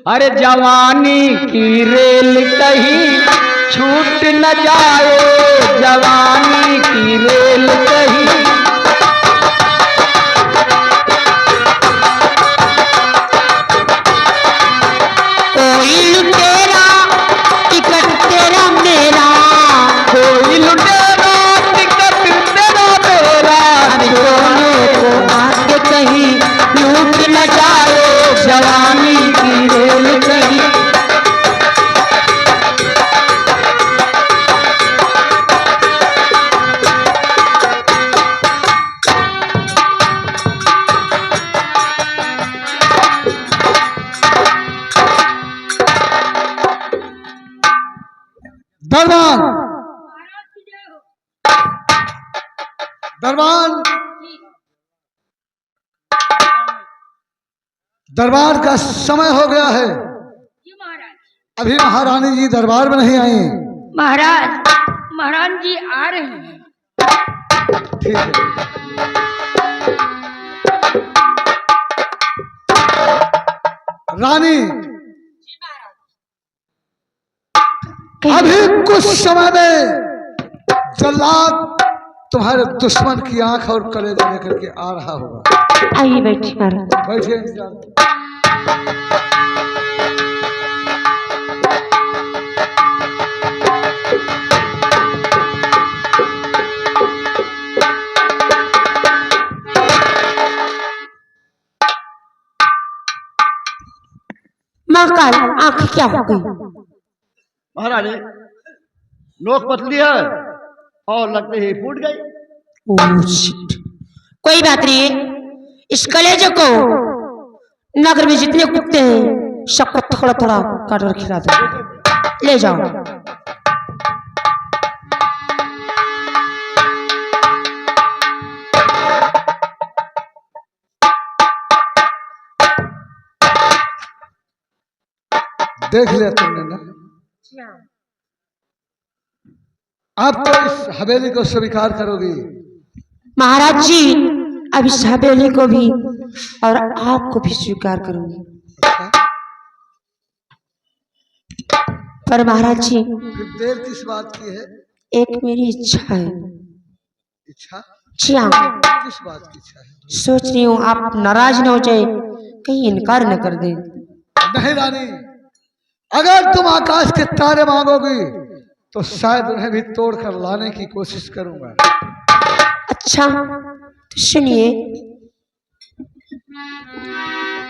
अरे जवानी की रेल कहीं छूट न जाए, जवानी की रेल कहीं। कोई लुटेरा टिकट तेरा मेरा, कोई लुटेरा टिकट तेरा मेरा, दोनों को आगे कहीं लूट न जाए, जवानी की रेल कहीं। दरबान दरबान दरबार का समय हो गया है। अभी महारानी जी दरबार में नहीं आई। महाराज महारानी जी आ रही हैं। ठीक है। रानी अभी कुछ समय में जल्लाद तुम्हारे दुश्मन की आंख और कलेजा लेकर के आ रहा होगा। आइए बैठिए महाराज। बैठिए इंतजार। महाकाल आंख क्या हो गई? महारानी नोक पतली है और लगते ही फूट गई। Oh shit. कोई बात नहीं, इस कलेजे को नगर में जितने कुत्ते हैं सबको थोड़ा थोड़ा काट कर खिला दो, ले जाओ। देख लिया तुमने ना, आप तो इस हवेली को स्वीकार करोगी। महाराज जी अब इस हवेली को भी और आपको भी स्वीकार करूंगी। पर महाराज जी फिर देर किस बात की है? एक मेरी इच्छा है। इच्छा? जी हाँ, किस बात की इच्छा है? सोच रही हूँ आप नाराज न हो जाए, कहीं इनकार न कर दे। नहीं रानी, अगर तुम आकाश के तारे मांगोगी तो शायद उन्हें भी तोड़ कर लाने की कोशिश करूंगा। अच्छा तो सुनिए।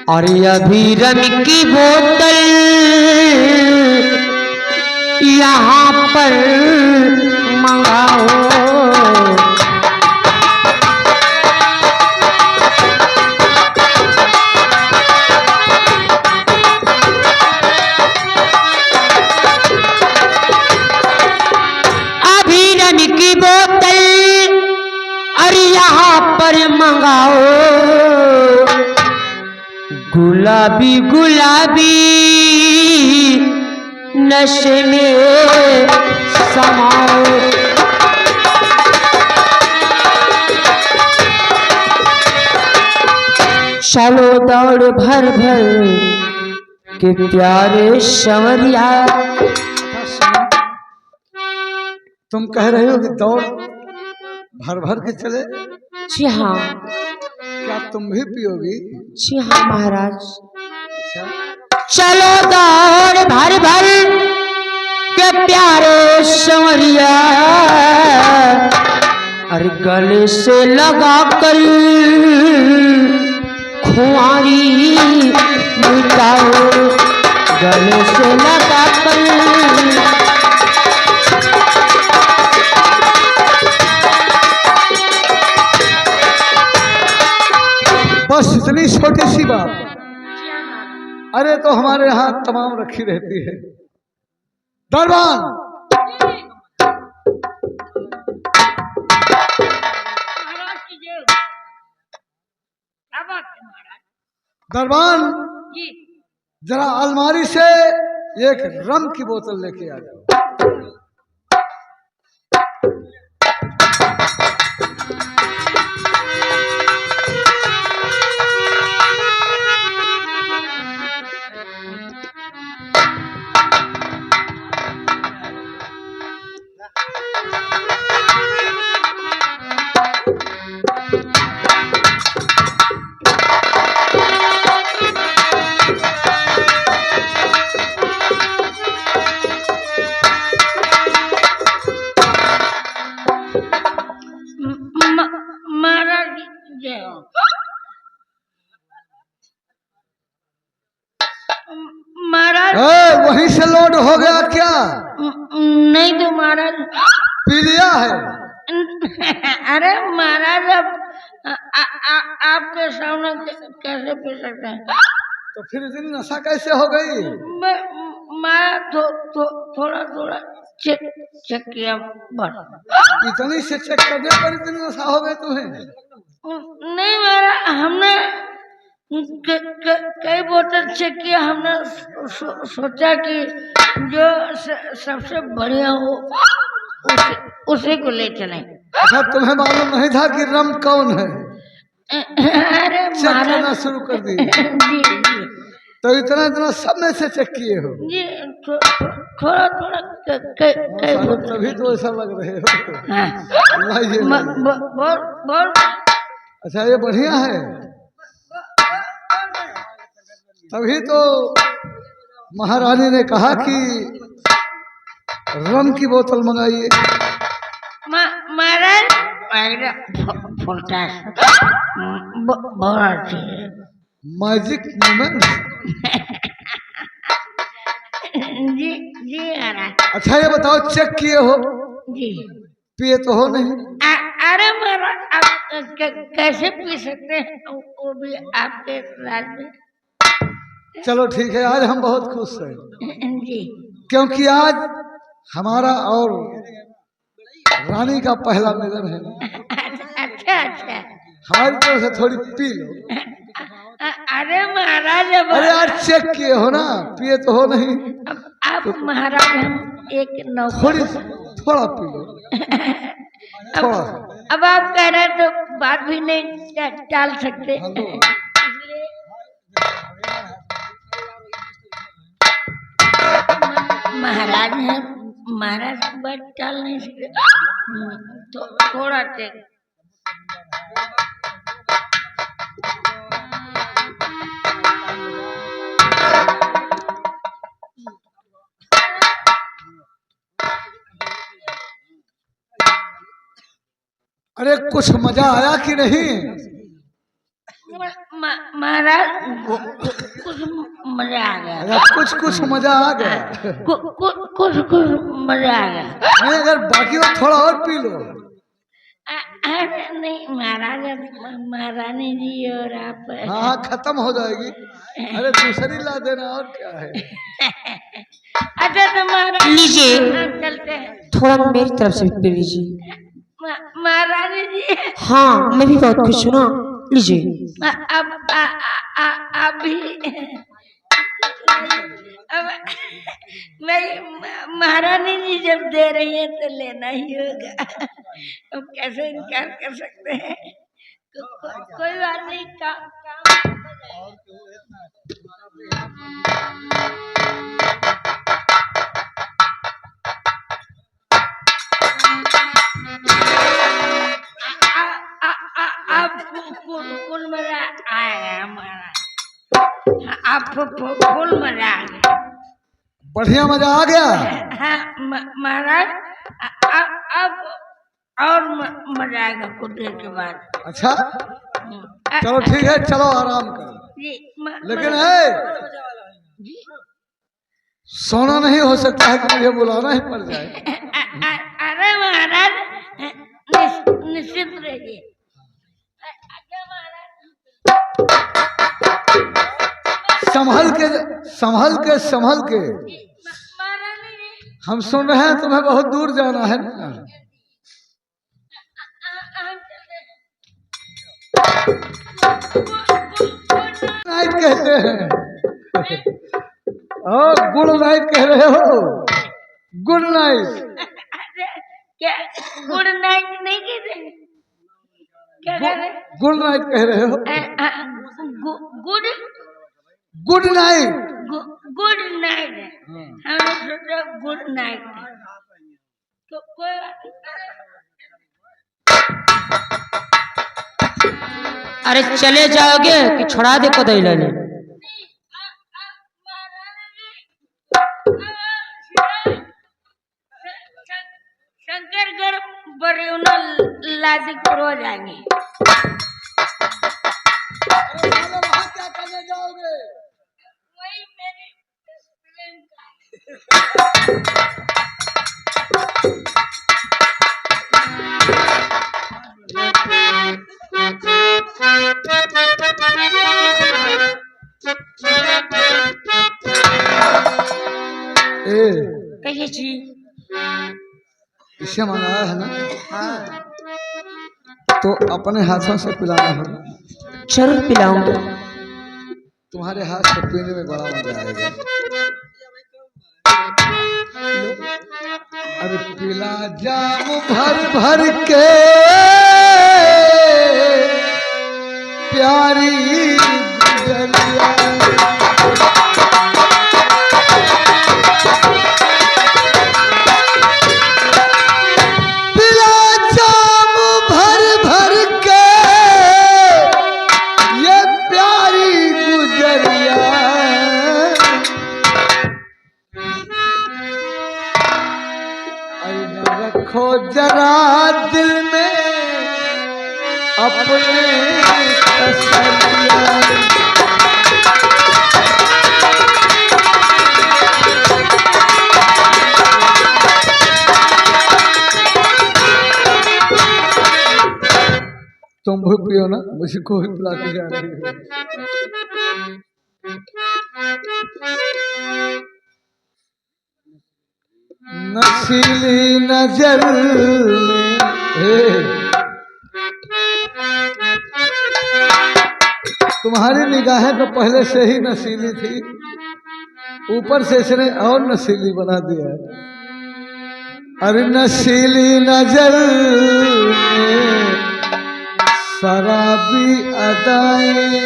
अरे अभी रम की बोतल यहाँ पर मंगाओ, अभी रम की बोतल अरे यहाँ पर मंगाओ, गुलाबी गुलाबी नशे में समाओ। चलो दौड़ भर भर के प्यारे संवरिया। तुम कह रहे हो कि दौड़ भर भर के चले? जी हाँ। क्या तुम भी पियोगी? जी हाँ महाराज। अच्छा। चलो दौड़ भर भर के प्यारे संवरिया, अरे गले से लगा कर खुआरी मिटाओ, गले से लगा कर। बस इतनी छोटी सी बात? अरे तो हमारे यहाँ तमाम रखी रहती है। दरबान दरबान जरा अलमारी से एक रम की बोतल लेके आ जाओ। महाराज वहीं से लोड हो गया क्या? नहीं तो महाराज पी लिया है? अरे महाराज अब आपके सामने कैसे पी सकते हैं? तो फिर इतनी नशा कैसे हो गई? मैं थोड़ा थोड़ा चेक किया बस। इतनी से चेक करने पर इतनी नशा हो गई तुम्हें? नहीं महाराज, हमने कई बोतल चेक किया। हमने सोचा कि जो सबसे बढ़िया हो उसी को ले चलें। अच्छा, तुम्हें मालूम नहीं था कि रम कौन है? अरे चेक महाराज करना शुरू कर दी जी जी तो इतना इतना सब में से चेक किए हो? जी थोड़ा थोड़ा कई बोतल। तभी तो ऐसा लग रहे हो। हाँ, लाइए, लाइए। बहुत अच्छा, ये बढ़िया है। तभी तो महारानी ने कहा कि रम की बोतल मंगाइए। महाराज फुलटा बहुत अच्छी है। Magic moment. जी जी महाराज। अच्छा, ये बताओ, चेक किए हो? जी। पिए तो हो नहीं? अरे महाराज, आप कैसे पी सकते हैं? वो भी आपके राज में। चलो ठीक है, आज हम बहुत खुश हैं जी। क्योंकि आज हमारा और रानी का पहला मिलन है। अच्छा अच्छा। हमारी तरफ से थोड़ी पी लो। अरे महाराज, अब अरे यार, चेक किए हो ना, पिए तो हो नहीं? अब आप महाराज, हम एक थोड़ी नौकर। थोड़ा पी लो, थोड़ा सा। अब आप कह रहे हैं तो बात भी नहीं टाल सकते। इसलिए महाराज हैं, महाराज की बात टाल नहीं सकते। तो थोड़ा टेक। अरे कुछ मजा आया कि नहीं? महाराज कुछ मजा आ गया। अगर कुछ मजा आ गया। कुछ मजा आ गया। नहीं, अगर बाकी हो थोड़ा और पी लो। अरे नहीं महाराज, महारानी जी और आप। हाँ, खत्म हो जाएगी। अरे दूसरी ला देना, और क्या है। अच्छा तो महाराज लीजिए। हम चलते हैं। थोड़ा मेरी तरफ से भी पी लीजिए। महारानी जी, हाँ, मैं भी बहुत खुश हूँ ना। लीजिए। अब आप भी। अब मैं महारानी जी जब दे रही है तो लेना ही होगा। अब कैसे इनकार कर सकते हैं? कोई बात नहीं, काम आप फुल मजा आएगा हमारा। आप फुल मजा आ गया। बढ़िया मजा आ गया। हाँ महाराज, अब और मजा आएगा कुछ देर के बाद। अच्छा, चलो ठीक है, चलो आराम करो। जी। लेकिन है, सोना नहीं हो सकता है कि मुझे बुलाना ही पड़ जाए। अरे महाराज, निश्चित रहिए। अच्छा महाराज, संभल के संभल के संभल के। महारानी जी, हम सुन रहे हैं तुम्हें बहुत दूर जाना है ना। नाइट कहते हैं। गुड नाइट कह रहे हो? Good night. क्या गुड नाइट नहीं कहते? क्या कह रहे? गुड नाइट कह रहे हो? Good good night. Good night. हमने सोचा गुड नाइट। तो कोई बात नहीं। अरे चले जाओगे कि छोड़ा दे को दैला ने? शंकरगढ़ बरियोना लादीपुर हो जाएंगे। वहाँ क्या करने जाओगे? वही मेरी ए कहिए जी। इसे मंगाया है ना, तो अपने हाथों से पिलाना होगा। जरूर पिलाऊंगी। तुम्हारे हाथ से पीने में बड़ा मजा आएगा। अरे पिला जाम भर भर के प्यारी गुजरिया, पिला जाम भर भर के ये प्यारी गुजरिया, अरे न रखो जरा दिल में अपने तसल्लियाँ। तुम भी पियो ना, मुझको भी पिलाती जा रही हो। नशीली नजर में तुम्हारी निगाहें तो पहले से ही नशीली थी, ऊपर से इसने और नशीली बना दिया। अरे नशीली नजर में शराबी अदाएं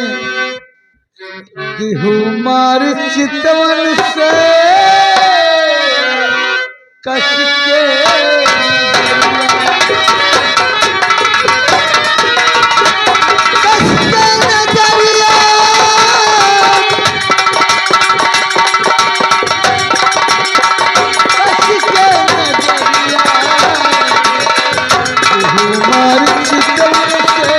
दिहु मार चितवन से कस के नजरिया, कस के नजरिया, दिहु मार चितवन से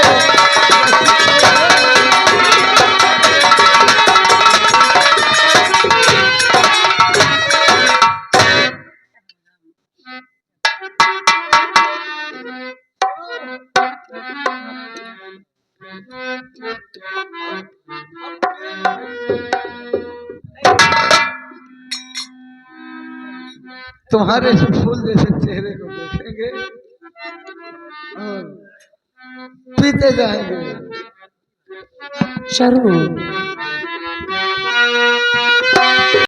तुम्हारे फूल जैसे चेहरे को देखेंगे और पीते जाएंगे। जरूर।